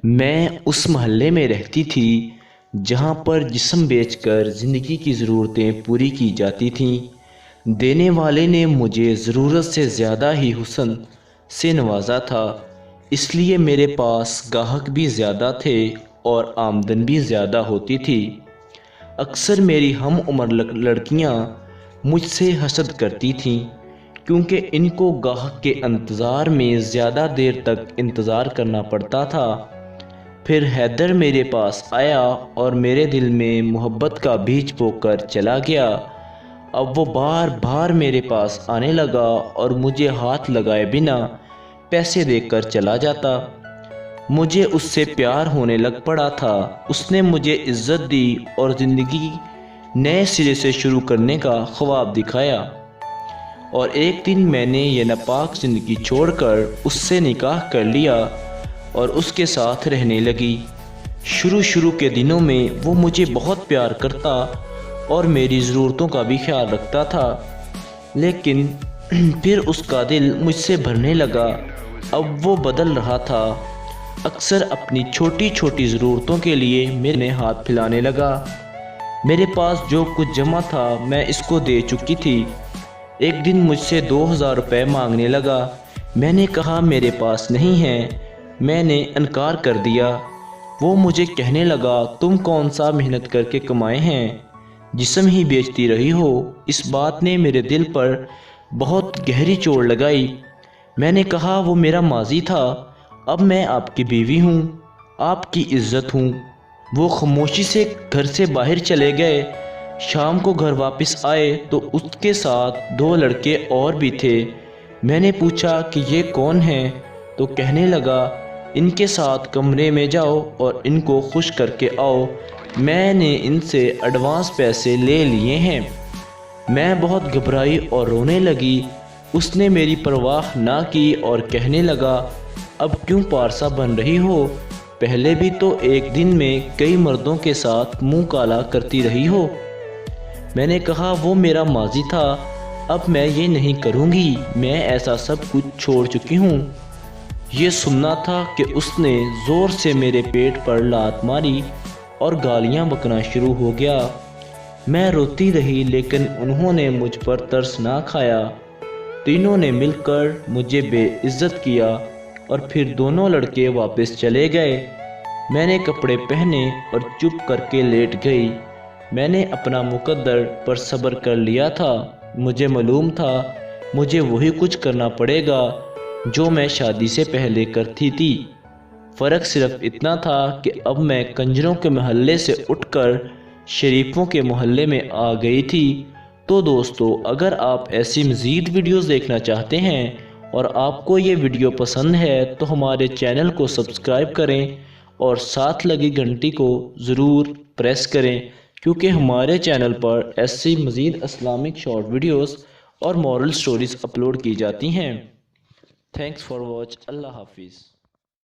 میں اس محلے میں رہتی تھی جہاں پر جسم بیچ کر زندگی کی ضرورتیں پوری کی جاتی تھیں۔ دینے والے نے مجھے ضرورت سے زیادہ ہی حسن سے نوازا تھا، اس لیے میرے پاس گاہک بھی زیادہ تھے اور آمدن بھی زیادہ ہوتی تھی۔ اکثر میری ہم عمر لڑکیاں مجھ سے حسد کرتی تھیں کیونکہ ان کو گاہک کے انتظار میں زیادہ دیر تک انتظار کرنا پڑتا تھا۔ پھر حیدر میرے پاس آیا اور میرے دل میں محبت کا بیج بو کر چلا گیا۔ اب وہ بار بار میرے پاس آنے لگا اور مجھے ہاتھ لگائے بنا پیسے دے کر چلا جاتا۔ مجھے اس سے پیار ہونے لگ پڑا تھا۔ اس نے مجھے عزت دی اور زندگی نئے سرے سے شروع کرنے کا خواب دکھایا، اور ایک دن میں نے یہ ناپاک زندگی چھوڑ کر اس سے نکاح کر لیا اور اس کے ساتھ رہنے لگی۔ شروع کے دنوں میں وہ مجھے بہت پیار کرتا اور میری ضرورتوں کا بھی خیال رکھتا تھا، لیکن پھر اس کا دل مجھ سے بھرنے لگا۔ اب وہ بدل رہا تھا۔ اکثر اپنی چھوٹی چھوٹی ضرورتوں کے لیے میرے ہاتھ پھیلانے لگا۔ میرے پاس جو کچھ جمع تھا میں اس کو دے چکی تھی۔ ایک دن مجھ سے 2000 روپے مانگنے لگا۔ میں نے کہا میرے پاس نہیں ہے۔ میں نے انکار کر دیا۔ وہ مجھے کہنے لگا تم کون سا محنت کر کے کمائے ہیں، جسم ہی بیچتی رہی ہو۔ اس بات نے میرے دل پر بہت گہری چوٹ لگائی۔ میں نے کہا وہ میرا ماضی تھا، اب میں آپ کی بیوی ہوں، آپ کی عزت ہوں۔ وہ خاموشی سے گھر سے باہر چلے گئے۔ شام کو گھر واپس آئے تو اس کے ساتھ 2 لڑکے اور بھی تھے۔ میں نے پوچھا کہ یہ کون ہیں؟ تو کہنے لگا ان کے ساتھ کمرے میں جاؤ اور ان کو خوش کر کے آؤ، میں نے ان سے ایڈوانس پیسے لے لیے ہیں۔ میں بہت گھبرائی اور رونے لگی۔ اس نے میری پرواہ نہ کی اور کہنے لگا اب کیوں پارسا بن رہی ہو؟ پہلے بھی تو ایک دن میں کئی مردوں کے ساتھ منہ کالا کرتی رہی ہو۔ میں نے کہا وہ میرا ماضی تھا، اب میں یہ نہیں کروں گی، میں ایسا سب کچھ چھوڑ چکی ہوں۔ یہ سننا تھا کہ اس نے زور سے میرے پیٹ پر لات ماری اور گالیاں بکنا شروع ہو گیا۔ میں روتی رہی لیکن انہوں نے مجھ پر ترس نہ کھایا۔ تینوں نے مل کر مجھے بے عزت کیا اور پھر دونوں لڑکے واپس چلے گئے۔ میں نے کپڑے پہنے اور چپ کر کے لیٹ گئی۔ میں نے اپنا مقدر پر صبر کر لیا تھا۔ مجھے معلوم تھا مجھے وہی کچھ کرنا پڑے گا جو میں شادی سے پہلے کرتی تھی۔ فرق صرف اتنا تھا کہ اب میں کنجروں کے محلے سے اٹھ کر شریفوں کے محلے میں آ گئی تھی۔ تو دوستو، اگر آپ ایسی مزید ویڈیوز دیکھنا چاہتے ہیں اور آپ کو یہ ویڈیو پسند ہے تو ہمارے چینل کو سبسکرائب کریں اور ساتھ لگی گھنٹی کو ضرور پریس کریں، کیونکہ ہمارے چینل پر ایسی مزید اسلامک شارٹ ویڈیوز اور مورل سٹوریز اپلوڈ کی جاتی ہیں۔ Thanks for watch. اللہ حافظ۔